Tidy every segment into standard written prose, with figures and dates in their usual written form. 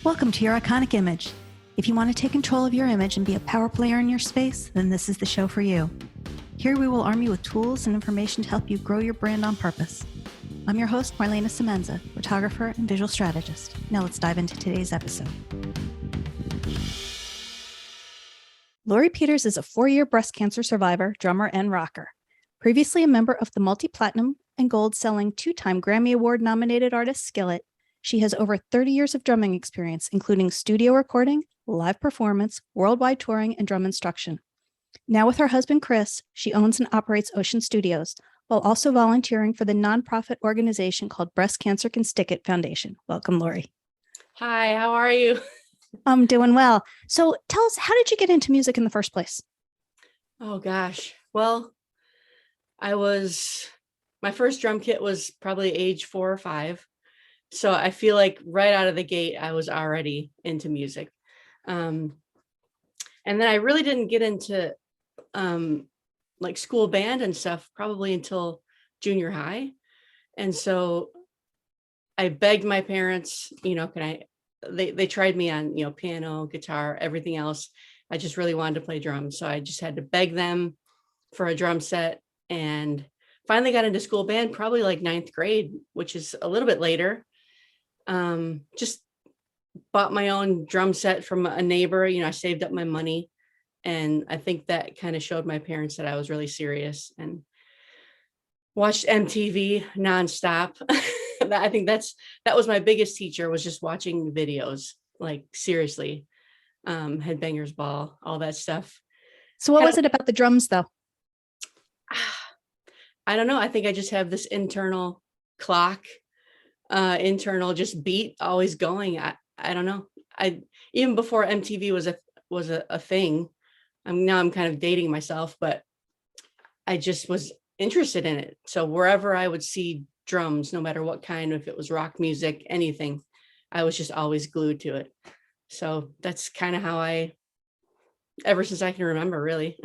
Welcome to Your Iconic Image. If you want to take control of your image and be a power player in your space, then this is the show for you. Here we will arm you with tools and information to help you grow your brand on purpose. I'm your host, Marlana Semenza, photographer and visual strategist. Now let's dive into today's episode. Lori Peters is a 4-year breast cancer survivor, drummer, and rocker. Previously a member of the multi-platinum and gold-selling 2-time Grammy Award-nominated artist Skillet, she has over 30 years of drumming experience, including studio recording, live performance, worldwide touring, and drum instruction. Now with her husband, Chris, she owns and operates Ocean Studios, while also volunteering for the nonprofit organization called Breast Cancer Can Stick It Foundation. Welcome, Lori. Hi, how are you? I'm doing well. So tell us, how did you get into music in the first place? Oh gosh. Well, my first drum kit was probably age 4 or 5. So I feel like right out of the gate, I was already into music. And then I really didn't get into like school band and stuff probably until junior high. And so I begged my parents, they tried me on, piano, guitar, everything else. I just really wanted to play drums. So I just had to beg them for a drum set, and finally got into school band probably like 9th grade, which is a little bit later. Just bought my own drum set from a neighbor. I saved up my money, and I think that kind of showed my parents that I was really serious, and watched MTV nonstop. I think that was my biggest teacher, was just watching videos, like seriously. Headbangers Ball, all that stuff. So what was it about the drums though? I don't know. I think I just have this internal clock, internal just beat always going. I don't know. Even before MTV was a thing. I'm kind of dating myself, but I just was interested in it. So wherever I would see drums, no matter what kind, if it was rock music, anything, I was just always glued to it. So that's kind of how ever since I can remember, really.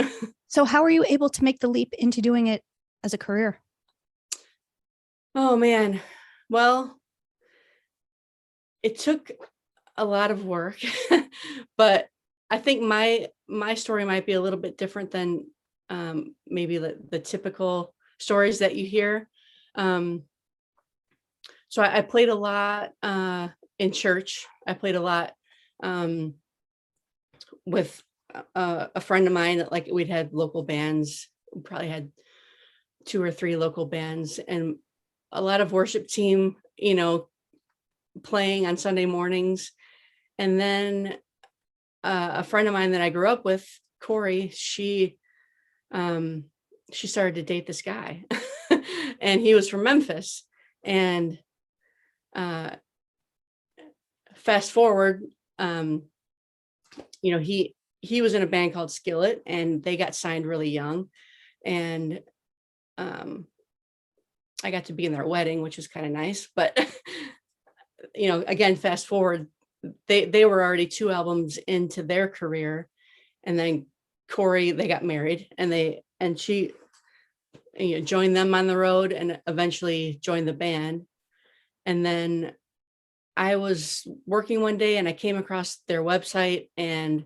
So how were you able to make the leap into doing it as a career? Oh man. Well, it took a lot of work, but I think my story might be a little bit different than maybe the typical stories that you hear. So I played a lot in church. I played a lot with a friend of mine that, like, we'd had local bands. We probably had 2 or 3 local bands, and a lot of worship team, playing on Sunday mornings. And then a friend of mine that I grew up with, Corey, she started to date this guy and he was from Memphis. And fast forward, he was in a band called Skillet, and they got signed really young. And I got to be in their wedding, which was kind of nice. But again, fast forward, they were already 2 albums into their career. And then Corey, they got married, and she joined them on the road and eventually joined the band. And then I was working one day and I came across their website, and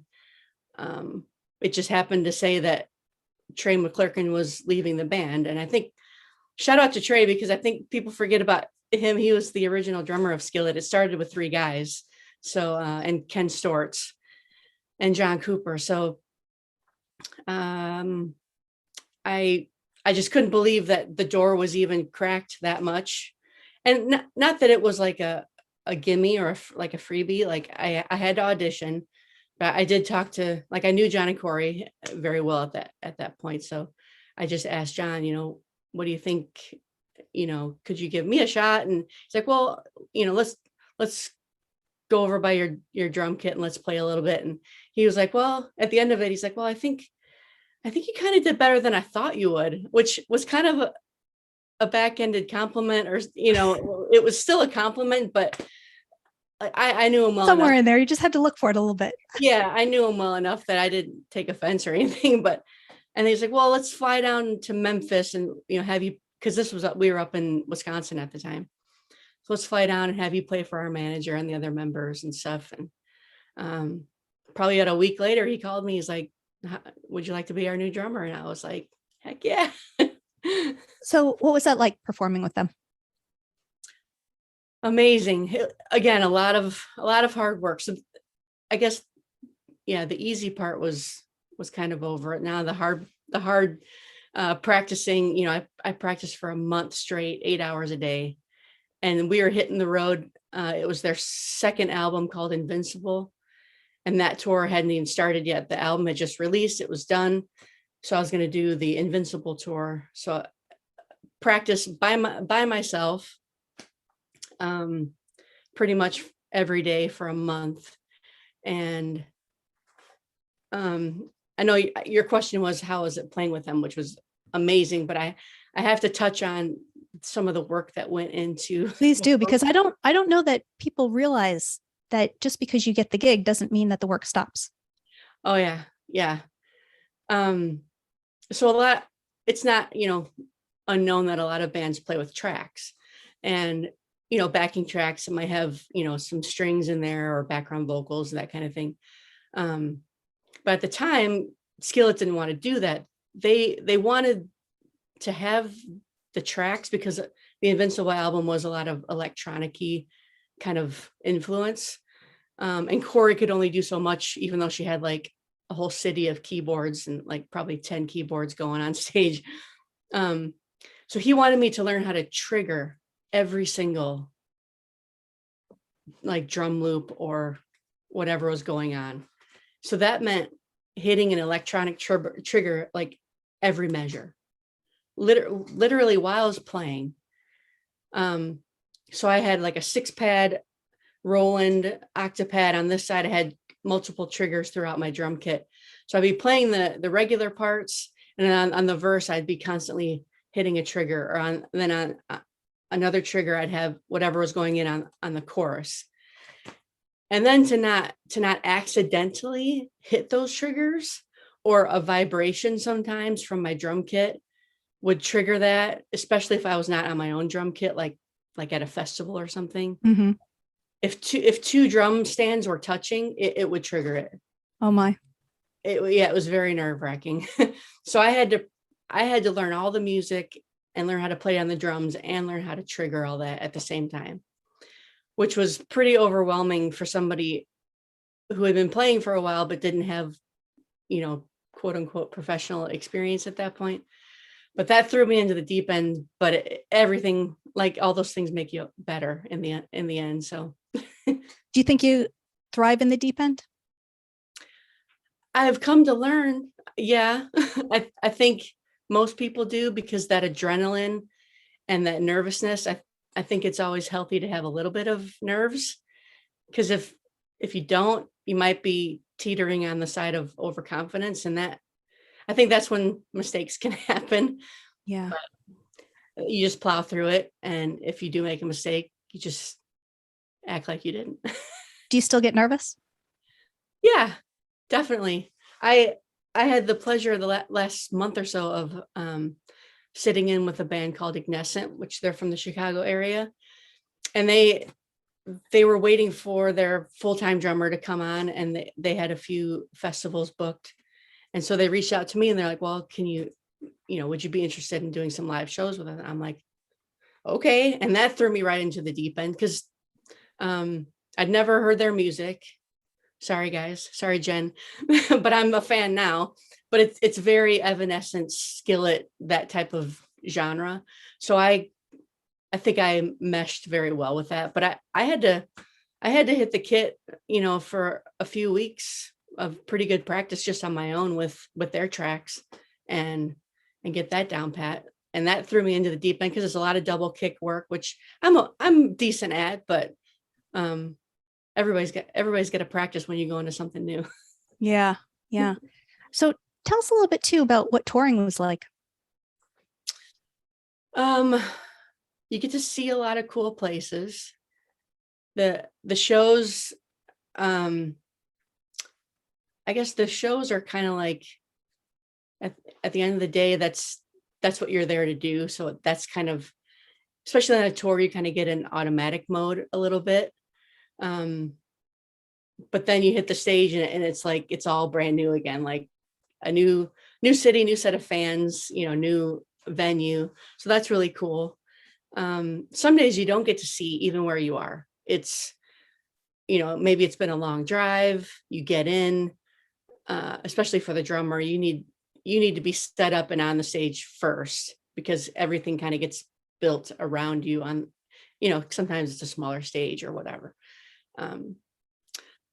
it just happened to say that Trey McClurkin was leaving the band. And I think, shout out to Trey, because I think people forget about him. He was the original drummer of Skillet. It started with 3 guys. So, and Ken Stortz and John Cooper. So, I just couldn't believe that the door was even cracked that much. And not that it was like a gimme or like a freebie. Like I had to audition, but I did talk to, like, I knew John and Corey very well at that point. So I just asked John, what do you think? Could you give me a shot? And he's like, well, let's go over by your drum kit and let's play a little bit. And he was like, well, at the end of it, he's like, well, I think you kind of did better than I thought you would, which was kind of a back-ended compliment, or, it was still a compliment, but I knew him well somewhere enough. In there, you just had to look for it a little bit. Yeah, I knew him well enough that I didn't take offense or anything. And he's like, well, let's fly down to Memphis and have you, because we were up in Wisconsin at the time. let's fly down and have you play for our manager and the other members and stuff. And probably about a week later, he called me. He's like, would you like to be our new drummer? And I was like, heck yeah. So what was that like performing with them? Amazing. Again, a lot of hard work. So I guess, yeah, the easy part was kind of over it. Now the hard practicing, you know, I practiced for a month straight, 8 hours a day, and we were hitting the road. It was their second album called Invincible, and that tour hadn't even started yet. The album had just released, it was done. So I was going to do the Invincible tour. So practice by myself, pretty much every day for a month. And I know your question was, how is it playing with them, which was amazing, but I have to touch on some of the work that went into. Please do, because I don't know that people realize that just because you get the gig doesn't mean that the work stops. Oh yeah. Yeah. So it's not, you know, unknown that a lot of bands play with tracks, and, you know, backing tracks, it might have, you know, some strings in there or background vocals, that kind of thing. But at the time, Skillet didn't want to do that. They wanted to have the tracks because the Invincible album was a lot of electronic-y kind of influence. And Corey could only do so much, even though she had like a whole city of keyboards and like probably 10 keyboards going on stage. So he wanted me to learn how to trigger every single like drum loop or whatever was going on. So that meant hitting an electronic trigger like every measure, literally while I was playing. So I had like a 6-pad Roland octapad on this side. I had multiple triggers throughout my drum kit. So I'd be playing the regular parts, and then on the verse, I'd be constantly hitting a trigger, or then on another trigger, I'd have whatever was going in on the chorus. And then to not accidentally hit those triggers, or a vibration sometimes from my drum kit would trigger that, especially if I was not on my own drum kit, like at a festival or something. Mm-hmm. If two drum stands were touching, it would trigger it. Oh my. It was very nerve-wracking. So I had to learn all the music and learn how to play on the drums and learn how to trigger all that at the same time, which was pretty overwhelming for somebody who had been playing for a while but didn't have, you know, quote unquote professional experience at that point. But that threw me into the deep end. But everything, like all those things, make you better in the end. So do you think you thrive in the deep end? I've come to learn, yeah. I think most people do, because that adrenaline and that nervousness, I think it's always healthy to have a little bit of nerves, because if you don't, you might be teetering on the side of overconfidence, and that, I think that's when mistakes can happen. Yeah. But you just plow through it, and if you do make a mistake, you just act like you didn't. Do you still get nervous? Yeah, definitely. I had the pleasure of the last month or so of sitting in with a band called Ignescent, which they're from the Chicago area, and they were waiting for their full-time drummer to come on, and they had a few festivals booked, and so they reached out to me and they're like, well, can you know, would you be interested in doing some live shows with us? And I'm like, okay. And that threw me right into the deep end, because I'd never heard their music. Sorry guys, sorry Jen, but I'm a fan now. But it's very Evanescence, Skillet, that type of genre. So I think I meshed very well with that. But I had to hit the kit, you know, for a few weeks of pretty good practice just on my own with their tracks, and get that down pat. And that threw me into the deep end, because it's a lot of double kick work, which I'm decent at, but everybody's got to practice when you go into something new. Yeah. Yeah. So tell us a little bit too about what touring was like. You get to see a lot of cool places. The shows, I guess the shows are kind of like, at the end of the day, that's what you're there to do. So that's kind of especially on a tour, you kind of get in automatic mode a little bit. But then you hit the stage and it's like, it's all brand new again, like a new city, new set of fans, new venue. So that's really cool. Some days you don't get to see even where you are. It's, maybe it's been a long drive, you get in, especially for the drummer, you need to be set up and on the stage first, because everything kind of gets built around you on, sometimes it's a smaller stage or whatever.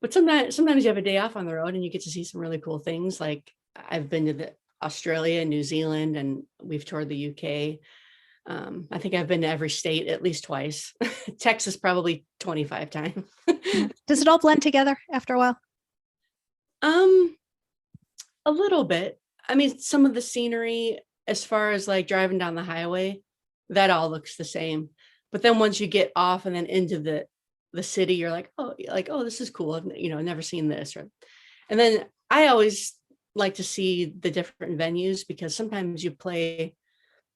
But sometimes you have a day off on the road and you get to see some really cool things. Like I've been to Australia, New Zealand, and we've toured the UK. I think I've been to every state at least twice. Texas probably 25 times. Does it all blend together after a while? A little bit. I mean, some of the scenery, as far as like driving down the highway, that all looks the same. But then once you get off and then into the city, you're like, oh, this is cool. I've never seen this. And then I always like to see the different venues, because sometimes you play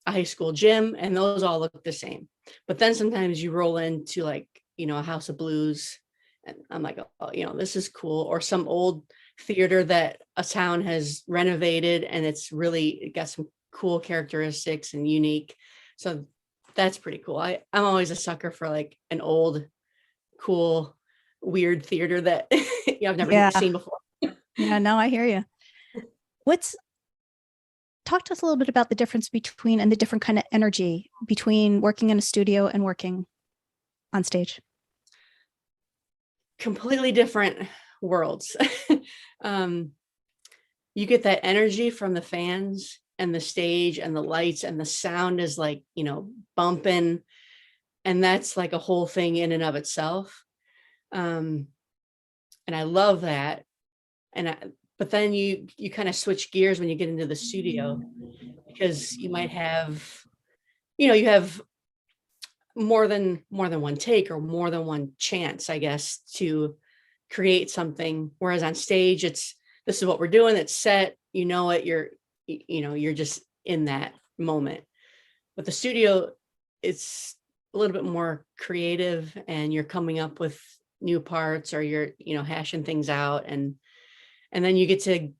a high school gym and those all look the same. But then sometimes you roll into like, a House of Blues and I'm like, oh, this is cool. Or some old theater that a town has renovated and it got some cool characteristics and unique. So that's pretty cool. I'm always a sucker for like an old, cool, weird theater that I've never seen before. Yeah, no, I hear you. Talk to us a little bit about the difference between and the different kind of energy between working in a studio and working on stage. Completely different worlds. You get that energy from the fans and the stage and the lights, and the sound is like, bumping, and that's like a whole thing in and of itself. And I love that. But then you kind of switch gears when you get into the studio, because you might have, you have more than one take or more than one chance, I guess, to create something. Whereas on stage, this is what we're doing. It's set, you're just in that moment. But the studio, it's a little bit more creative, and you're coming up with new parts, or you're, hashing things out. And then you get to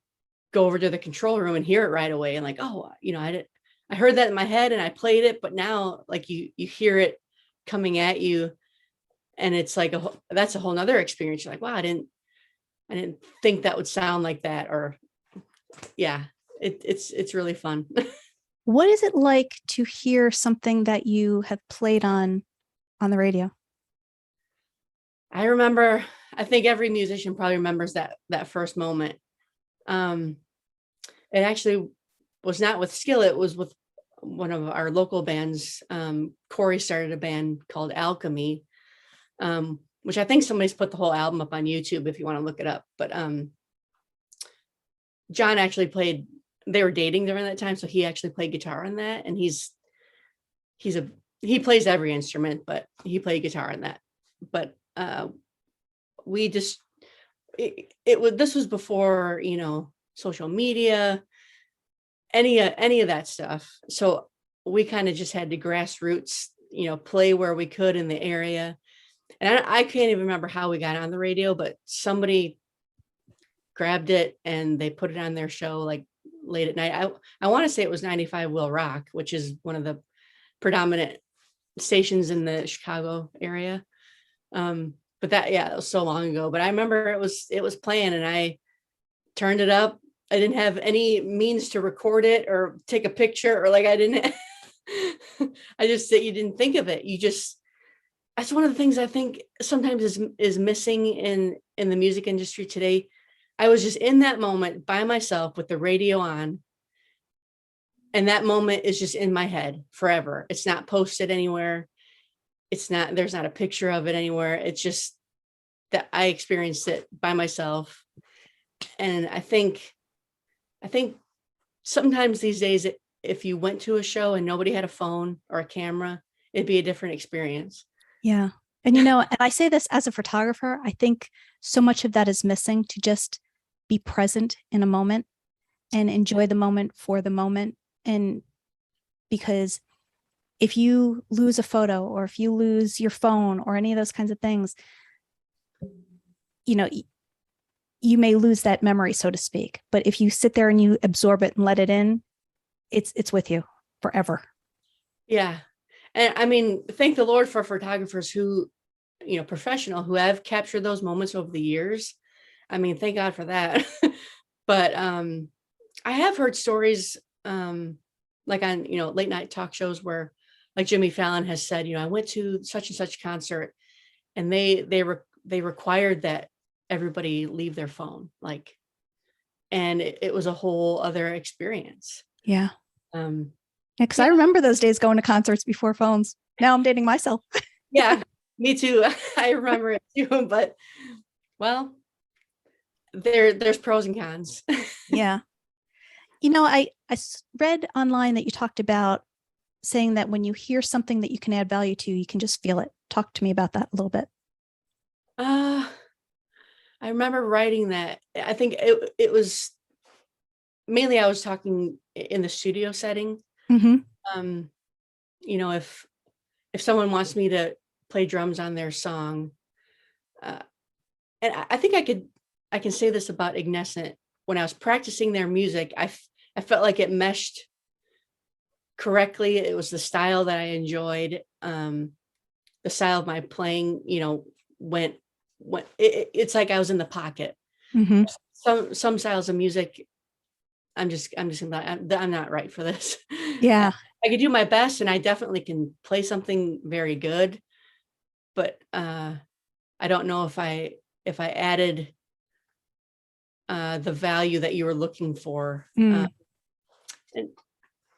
go over to the control room and hear it right away. And like, oh, I heard that in my head and I played it, but now like you hear it coming at you, and it's like that's a whole nother experience. You're like, wow, I didn't think that would sound like that. Or yeah, it's really fun. What is it like to hear something that you have played on the radio? I remember, I think every musician probably remembers that first moment. It actually was not with Skillet, it was with one of our local bands. Corey started a band called Alchemy, which I think somebody's put the whole album up on YouTube if you want to look it up. But John actually they were dating during that time, so he actually played guitar in that, and he plays every instrument, but he played guitar in that. But we just this was before social media, any of that stuff. So we kind of just had to grassroots, play where we could in the area. And I can't even remember how we got on the radio, but somebody grabbed it and they put it on their show like late at night. I want to say it was 95 Will Rock, which is one of the predominant stations in the Chicago area. But that was so long ago. But I remember it was playing, and I turned it up. I didn't have any means to record it or take a picture, or like I didn't. You didn't think of it. That's one of the things I think sometimes is missing in the music industry today. I was just in that moment by myself with the radio on, and that moment is just in my head forever. It's not posted anywhere. There's not a picture of it anywhere. It's just that I experienced it by myself. And I think sometimes these days, if you went to a show and nobody had a phone or a camera, it'd be a different experience. Yeah. And, and I say this as a photographer, I think so much of that is missing, to just be present in a moment and enjoy the moment for the moment. And because if you lose a photo or if you lose your phone or any of those kinds of things, you know, you may lose that memory, so to speak. But if you sit there and you absorb it and let it in, it's with you forever. Yeah. And I mean, thank the Lord for photographers who, professional, who have captured those moments over the years. I mean, thank God for that. But I have heard stories like on, late night talk shows where like Jimmy Fallon has said, I went to such and such concert and they required that everybody leave their phone, like, and it was a whole other experience. Yeah. Um, Because yeah, I remember those days going to concerts before phones. Now I'm dating myself. yeah, me too. I remember it too, but well, there's pros and cons. Yeah. I read online that you talked about saying that when you hear something that you can add value to, you can just feel it. Talk to me about that a little bit. Uh, I remember writing that. I think it was mainly I was talking in the studio setting. Mm-hmm. Um, if someone wants me to play drums on their song, uh, and I think I can say this about Ignescent. When I was practicing their music, I felt like it meshed correctly. It was the style that I enjoyed. The style of my playing, went it's like I was in the pocket. Mm-hmm. Some styles of music, I'm just I'm not right for this. Yeah. I could do my best and I definitely can play something very good, but I don't know if I added the value that you were looking for. Mm. And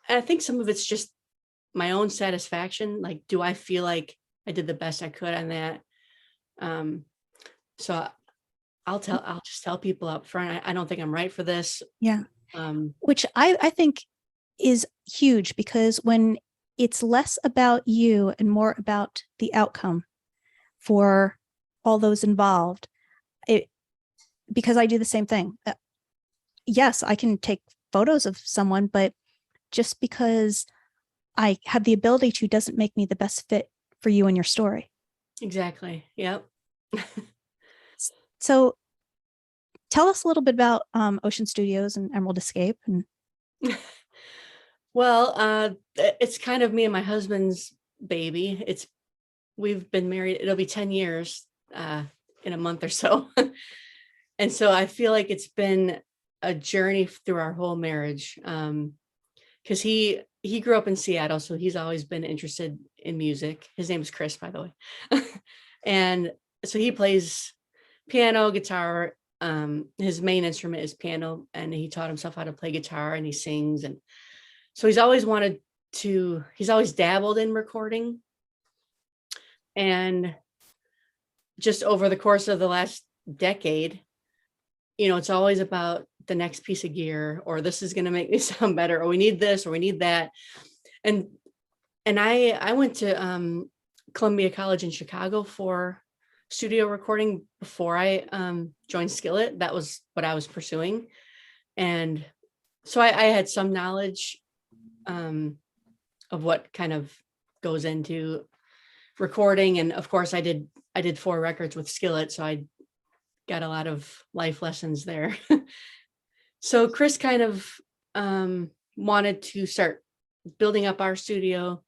I think some of it's just my own satisfaction. Like, do I feel like I did the best I could on that? Um, so I'll just tell people up front, I don't think I'm right for this. Yeah. Um, Which I think is huge, because when it's less about you and more about the outcome for all those involved, because I do the same thing. Yes, I can take photos of someone, but just because I have the ability to doesn't make me the best fit for you and your story. exactly. Yep. So tell us a little bit about Ocean Studios and Emerald Escape. And Well, it's kind of me and my husband's baby. We've been married, it'll be 10 years in a month or so. And so I feel like it's been a journey through our whole marriage. Because he grew up in Seattle, so he's always been interested in music. His name is Chris, by the way. And so he plays piano, guitar. His main instrument is piano, and he taught himself how to play guitar, and he sings. And so he's always he's always dabbled in recording. And just over the course of the last decade, it's always about the next piece of gear, or this is going to make me sound better, or we need this, or we need that. And I went to Columbia College in Chicago for studio recording before I joined Skillet. That was what I was pursuing. And so I had some knowledge of what kind of goes into recording. And of course I did 4 records with Skillet, so I got a lot of life lessons there. So Chris kind of wanted to start building up our studio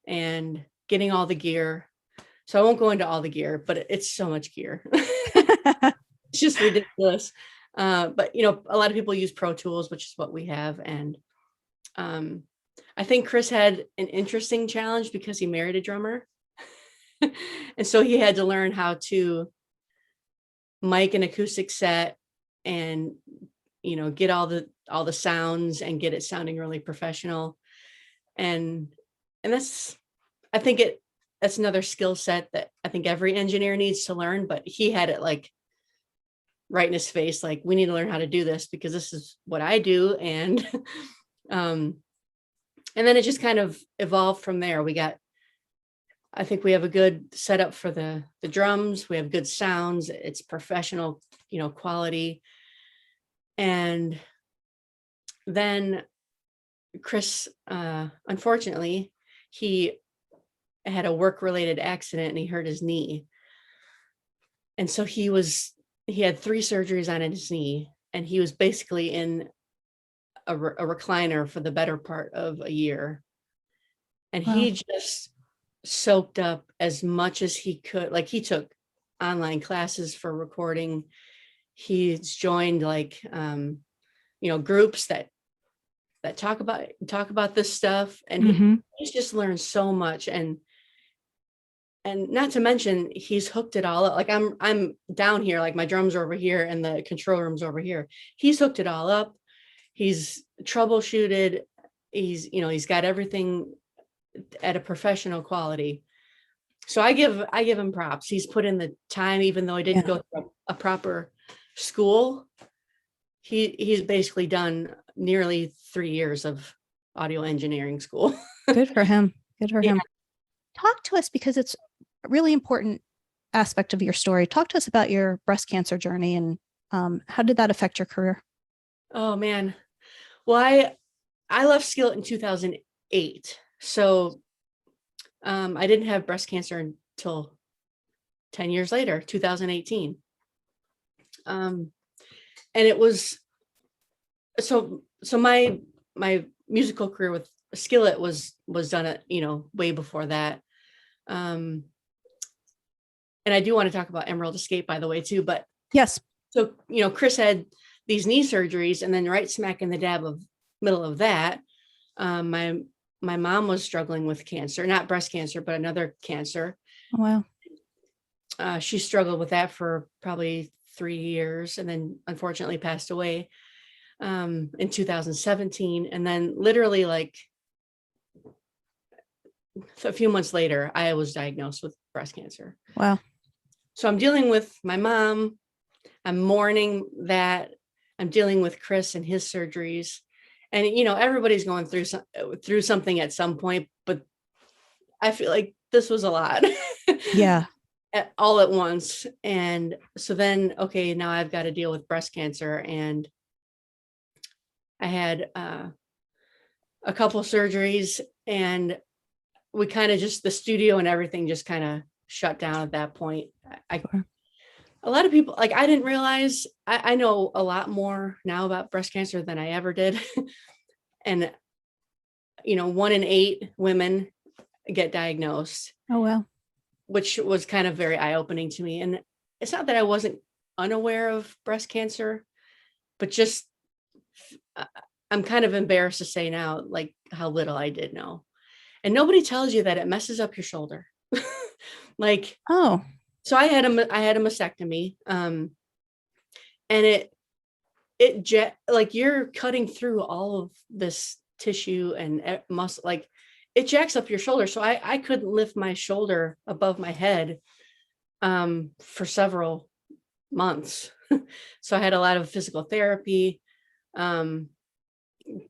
and getting all the gear. So I won't go into all the gear, but it's so much gear. It's just ridiculous. But a lot of people use Pro Tools, which is what we have. And I think Chris had an interesting challenge because he married a drummer. And so he had to learn how to mic an acoustic set and get all the sounds and get it sounding really professional. And that's, I think that's another skill set that I think every engineer needs to learn, but he had it like right in his face, like, we need to learn how to do this because this is what I do. And and then it just kind of evolved from there. I think we have a good setup for the drums. We have good sounds. It's professional, quality. And then Chris, unfortunately, he had a work-related accident and he hurt his knee. And so he had 3 surgeries on his knee, and he was basically in a recliner for the better part of a year. And Wow. he just soaked up as much as he could. Like, he took online classes for recording. He's joined like, groups that talk about this stuff. And he's just learned so much. And not to mention, he's hooked it all up. Like, I'm down here, like my drums are over here and the control room's over here. He's hooked it all up. He's troubleshooted. He's got everything at a professional quality. So I give him props. He's put in the time, even though he didn't go through a proper school. He's basically done nearly 3 years of audio engineering school. Good for him. Good for him. Talk to us, because it's a really important aspect of your story. Talk to us about your breast cancer journey, and how did that affect your career? Oh man. Well, I left Skillet in 2008. So I didn't have breast cancer until 10 years later, 2018. And it was, so my musical career with Skillet was done at, way before that. And I do want to talk about Emerald Escape, by the way, too, but yes. So, Chris had these knee surgeries, and then right smack in the middle of that, my mom was struggling with cancer, not breast cancer, but another cancer. Oh, wow. She struggled with that for probably 3 years, and then unfortunately passed away in 2017. And then literally like a few months later, I was diagnosed with breast cancer. Wow. So I'm dealing with my mom. I'm mourning that. I'm dealing with Chris and his surgeries. And, everybody's going through something at some point, but I feel like this was a lot. Yeah. All at once. And so then, okay, now I've got to deal with breast cancer. And I had a couple surgeries, and we kind of the studio and everything just kind of shut down at that point. A lot of people, like, I didn't realize, I know a lot more now about breast cancer than I ever did. And, 1 in 8 women get diagnosed. Oh, wow. Which was kind of very eye-opening to me. And it's not that I wasn't unaware of breast cancer, but just, I'm kind of embarrassed to say now, like, how little I did know. And nobody tells you that it messes up your shoulder. Like, oh, so I had a mastectomy, and it like, you're cutting through all of this tissue and muscle, like, it jacks up your shoulder. So I couldn't lift my shoulder above my head for several months. So I had a lot of physical therapy. Couldn't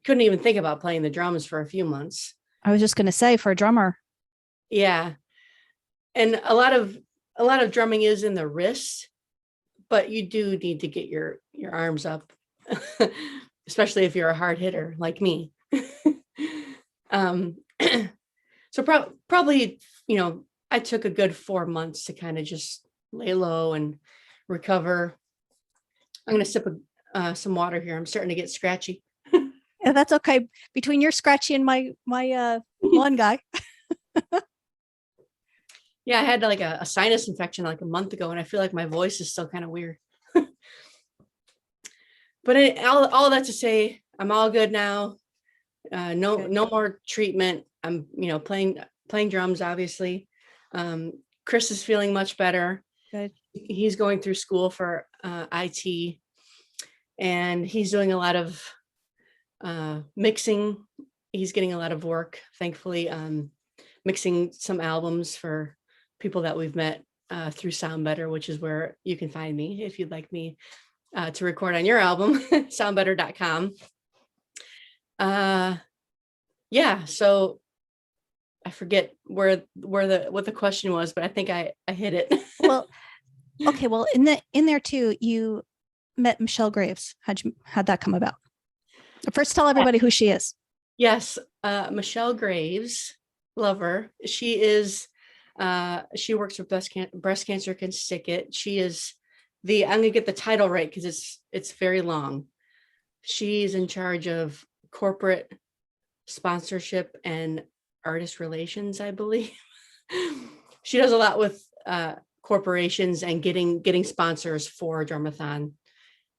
even think about playing the drums for a few months. I was just going to say, for a drummer. Yeah. And a lot of drumming is in the wrist, but you do need to get your arms up, especially if you're a hard hitter like me. So probably, I took a good 4 months to kind of just lay low and recover. I'm going to sip some water here. I'm starting to get scratchy. Yeah, that's okay. Between your scratchy and my lawn guy. Yeah, I had like a sinus infection like a month ago, and I feel like my voice is still kind of weird. But all that to say, I'm all good now. No more treatment. I'm, playing drums, obviously. Chris is feeling much better. Good. He's going through school for IT, and he's doing a lot of mixing. He's getting a lot of work, thankfully, mixing some albums for people that we've met through Sound Better, which is where you can find me if you'd like me to record on your album, soundbetter.com. Yeah, so I forget what the question was, but I think I hit it. Well, okay. Well, in there too, you met Michelle Graves. How'd that come about? First, tell everybody who she is. Yes, Michelle Graves love her. She is, she works with breast cancer can Skillet. She is I'm gonna get the title right because it's very long. She's in charge of corporate sponsorship and artist relations, I believe. She does a lot with corporations and getting sponsors for Drumathon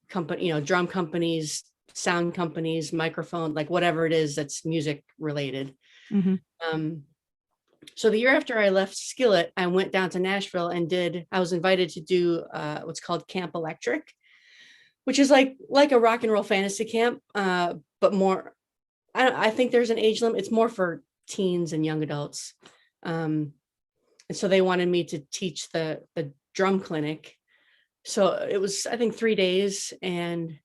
company, drum companies, sound companies, microphone, like whatever it is that's music related. Mm-hmm. So the year after I left Skillet, I went down to Nashville and I was invited to do what's called Camp Electric, which is like a rock and roll fantasy camp, but more, I think there's an age limit. It's more for teens and young adults. And so they wanted me to teach the drum clinic. So it was, I think, 3 days, and,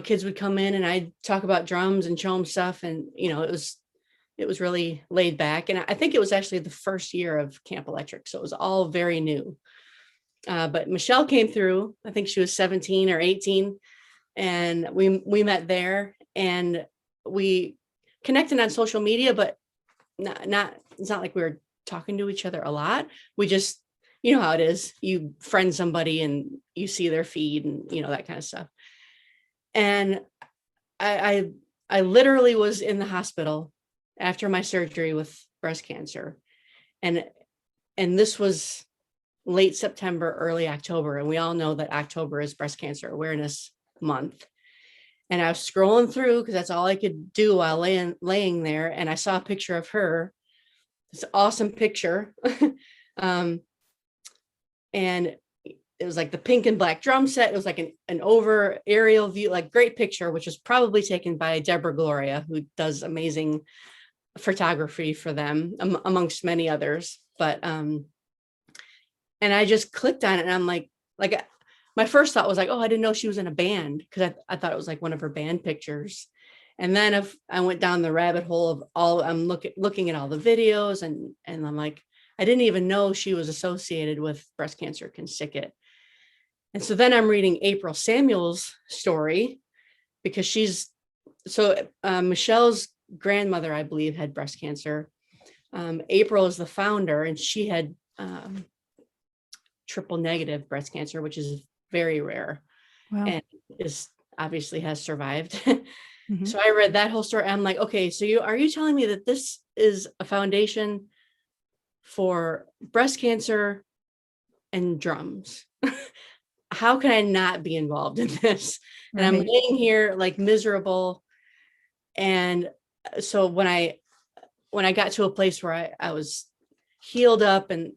kids would come in and I'd talk about drums and show them stuff. And, it was really laid back. And I think it was actually the first year of Camp Electric. So it was all very new. But Michelle came through, I think she was 17 or 18. And we met there and we connected on social media, but it's not like we were talking to each other a lot. We just, you know how it is. You friend somebody and you see their feed and, that kind of stuff. And I literally was in the hospital after my surgery with breast cancer. And this was late September, early October. And we all know that October is Breast Cancer Awareness Month. And I was scrolling through because that's all I could do while laying there. And I saw a picture of her. It's an awesome picture. And it was like the pink and black drum set. It was like an over aerial view, like great picture, which was probably taken by Deborah Gloria, who does amazing photography for them, amongst many others. But and I just clicked on it and I'm like my first thought was like, oh, I didn't know she was in a band, because I thought it was like one of her band pictures. And then if I went down the rabbit hole of I'm looking at all the videos, and I'm like, I didn't even know she was associated with breast cancer can Skillet. And so then I'm reading April Samuel's story, because Michelle's grandmother, I believe, had breast cancer. April is the founder, and she had triple negative breast cancer, which is very rare. Wow. And obviously has survived. Mm-hmm. So I read that whole story. I'm like, okay, so are you telling me that this is a foundation for breast cancer and drums? How can I not be involved in this? Right. And I'm laying here like miserable. And so when I got to a place where I was healed up, and,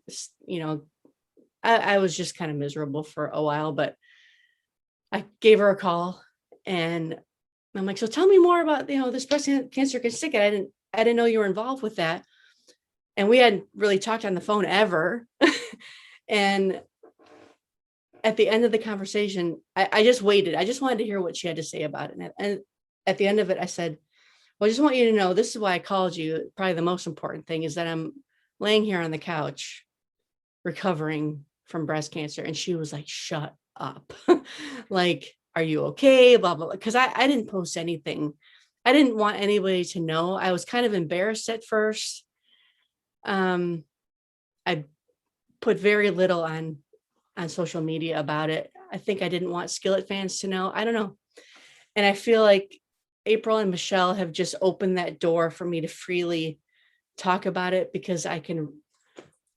I was just kind of miserable for a while, but I gave her a call and I'm like, so tell me more about, this breast cancer can Skillet. I didn't know you were involved with that. And we hadn't really talked on the phone ever. And at the end of the conversation, I just waited. I just wanted to hear what she had to say about it. And at the end of it, I said, well, I just want you to know, this is why I called you. Probably the most important thing is that I'm laying here on the couch recovering from breast cancer. And she was like, shut up. Like, are you okay? Blah, blah, blah. Because I didn't post anything. I didn't want anybody to know. I was kind of embarrassed at first. I put very little on social media about it. I think I didn't want Skillet fans to know. I don't know. And I feel like April and Michelle have just opened that door for me to freely talk about it, because I can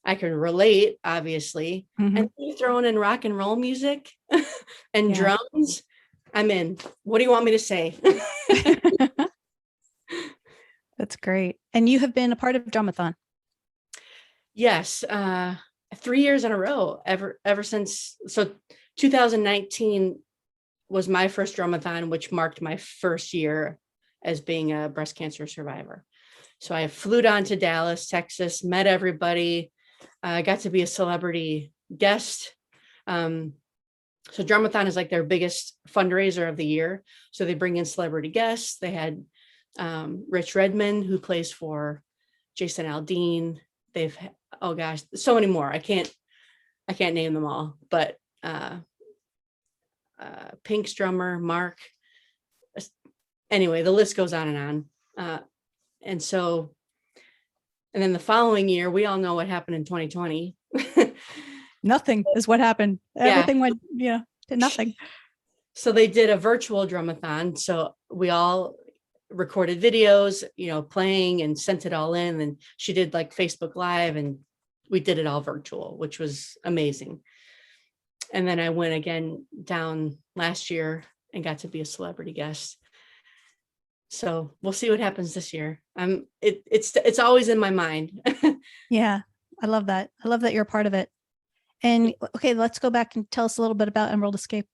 relate, obviously. Mm-hmm. And throwing in rock and roll music and drums, I'm in. What do you want me to say? That's great. And you have been a part of Drumathon. Yes. 3 years in a row, ever since. So 2019 was my first Drumathon, which marked my first year as being a breast cancer survivor. So I flew down to Dallas, Texas, met everybody. I got to be a celebrity guest. So Drumathon is like their biggest fundraiser of the year. So they bring in celebrity guests. They had Rich Redmond, who plays for Jason Aldean. They've, oh gosh, so many more. I can't name them all, but Pink's drummer, Mark. Anyway, the list goes on and on. And so And then the following year, we all know what happened in 2020. Nothing is what happened. Everything went, to nothing. So they did a virtual drumathon. So we all recorded videos, playing and sent it all in. And she did like Facebook Live, and we did it all virtual, which was amazing. And then I went again down last year and got to be a celebrity guest. So we'll see what happens this year. It's always in my mind. Yeah, I love that. I love that you're a part of it. And okay, let's go back and tell us a little bit about Emerald Escape.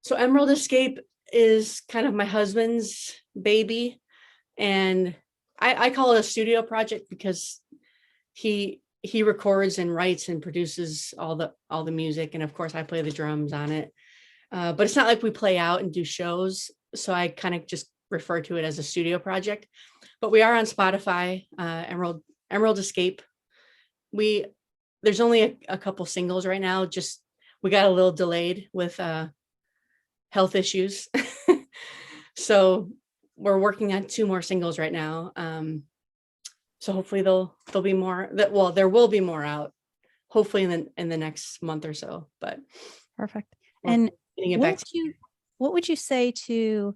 So Emerald Escape is kind of my husband's baby. And I call it a studio project because he records and writes and produces all the music. And of course I play the drums on it. But it's not like we play out and do shows. So I kind of just refer to it as a studio project. But we are on Spotify, Emerald Escape. There's only a couple singles right now. Just we got a little delayed with health issues. So we're working on 2 more singles right now. So hopefully there'll be more there will be more out, hopefully in the next month or so. But perfect. And what would you say to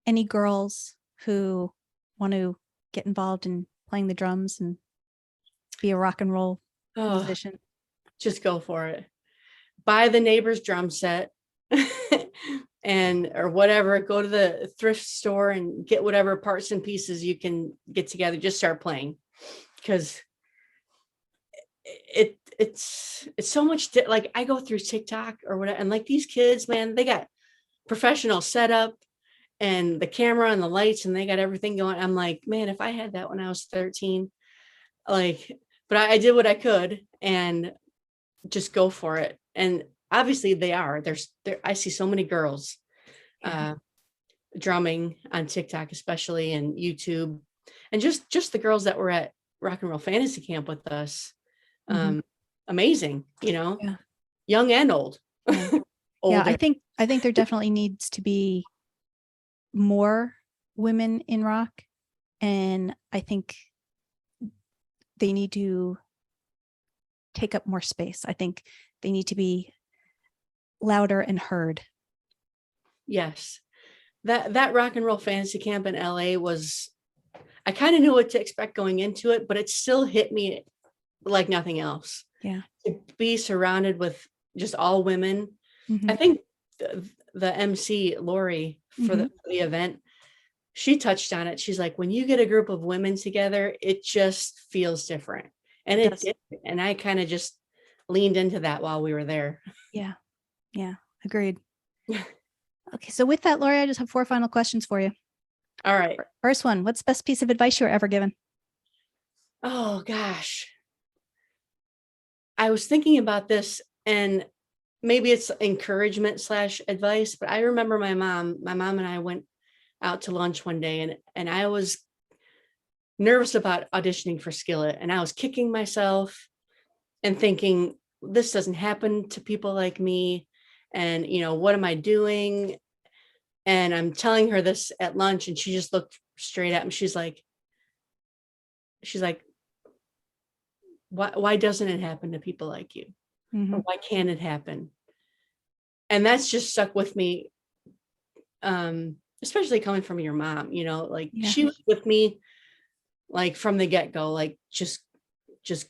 any girls who want to get involved in playing the drums and be a rock and roll musician? Just go for it. Buy the neighbor's drum set or whatever. Go to the thrift store and get whatever parts and pieces you can get together. Just start playing, because it's so much. Like I go through TikTok or whatever, and like these kids, man, they got professional setup and the camera and the lights, and they got everything going. I'm like, man, if I had that when I was 13, but I did what I could and just go for it. And obviously I see so many girls drumming on TikTok, especially, and YouTube, and just the girls that were at Rock and Roll Fantasy Camp with us. Amazing, young and old. Yeah, I think there definitely needs to be more women in rock, and I think they need to take up more space. I think they need to be louder and heard. Yes, that Rock and Roll Fantasy Camp in LA was, I kind of knew what to expect going into it, but it still hit me like nothing else. Yeah, to be surrounded with just all women. I think the MC Lori for the event, she touched on it. She's like, when you get a group of women together, it just feels different. And it did. And I kind of just leaned into that while we were there. Yeah. Agreed. Okay. So with that, Lori, I just have 4 final questions for you. All right. First one, what's the best piece of advice you were ever given? Oh gosh. I was thinking about this, and maybe it's encouragement / advice, but I remember my mom and I went out to lunch one day, and I was nervous about auditioning for Skillet, and I was kicking myself and thinking, this doesn't happen to people like me. And, what am I doing? And I'm telling her this at lunch, and she just looked straight at me. She's like, why doesn't it happen to people like you? Or why can't it happen? And that's just stuck with me, especially coming from your mom. She was with me like from the get-go, like just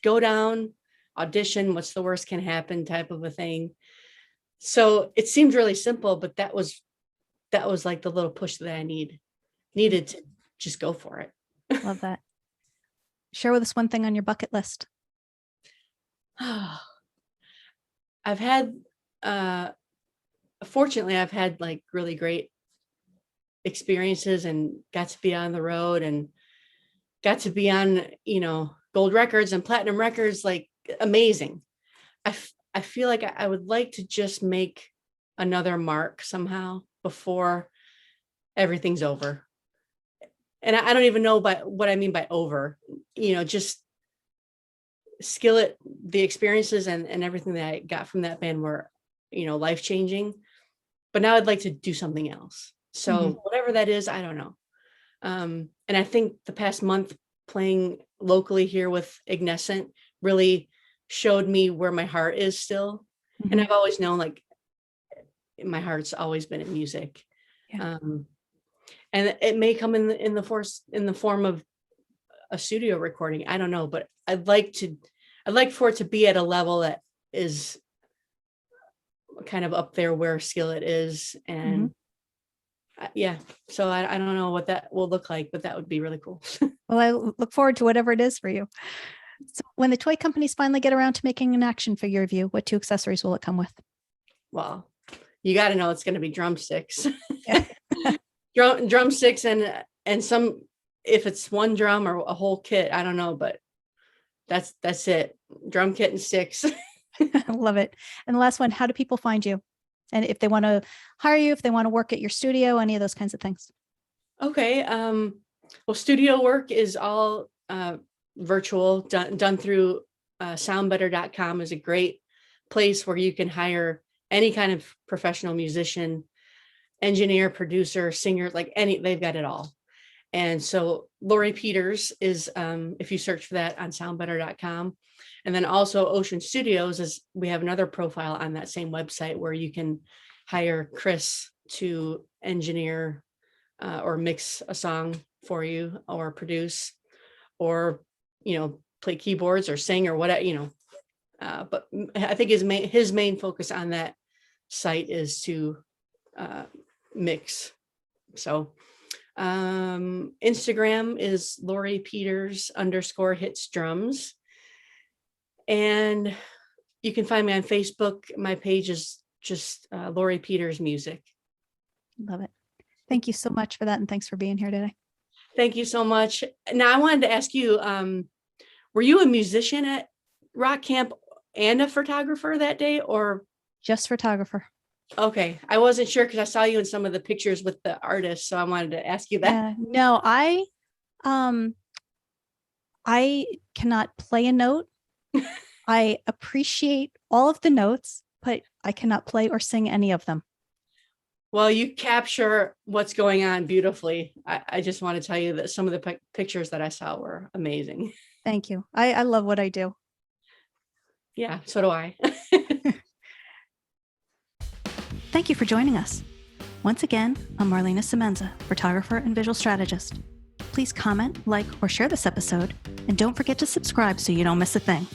go down, audition, what's the worst can happen type of a thing. So it seemed really simple, but that was like the little push that I needed to just go for it. Love that. Share with us one thing on your bucket list. I've had, fortunately, I've had like really great experiences and got to be on the road and got to be on, gold records and platinum records, like amazing. I feel like I would like to just make another mark somehow before everything's over. And I don't even know what I mean by over, just Skillet, the experiences and everything that I got from that band were, life-changing, but now I'd like to do something else. So whatever that is, I don't know. And I think the past month playing locally here with Ignescent really showed me where my heart is still. And I've always known, like, my heart's always been in music. Yeah. And it may come in the form of a studio recording. I don't know, but I'd like for it to be at a level that is kind of up there where Skillet is. And yeah, so I don't know what that will look like, but that would be really cool. Well, I look forward to whatever it is for you. So when the toy companies finally get around to making an action figure of you, what 2 accessories will it come with? Well, you got to know it's going to be drumsticks. Yeah. Drumsticks and some, if it's one drum or a whole kit, I don't know, but that's it. Drum kit and sticks. I love it. And the last one, how do people find you? And if they want to hire you, if they want to work at your studio, any of those kinds of things. Okay. Well, studio work is all virtual, done through soundbetter.com is a great place where you can hire any kind of professional musician, engineer, producer, singer, like they've got it all. And so Lori Peters is, if you search for that on soundbetter.com. And then also Ocean Studios we have another profile on that same website where you can hire Chris to engineer or mix a song for you, or produce, or, play keyboards or sing or whatever, but I think his main focus on that site is to mix. So Instagram is Lori Peters _hits drums. And you can find me on Facebook. My page is just Lori Peters Music. Love it. Thank you so much for that. And thanks for being here today. Thank you so much. Now I wanted to ask you, were you a musician at Rock Camp and a photographer that day, or? Just photographer. Okay. I wasn't sure because I saw you in some of the pictures with the artists. So I wanted to ask you that. No, I cannot play a note. I appreciate all of the notes, but I cannot play or sing any of them. Well, you capture what's going on beautifully. I just want to tell you that some of the pictures that I saw were amazing. Thank you. I love what I do. Yeah, so do I. Thank you for joining us. Once again, I'm Marlana Semenza, photographer and visual strategist. Please comment, like, or share this episode, and don't forget to subscribe so you don't miss a thing.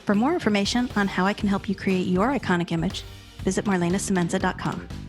For more information on how I can help you create your iconic image, visit marlanasemenza.com.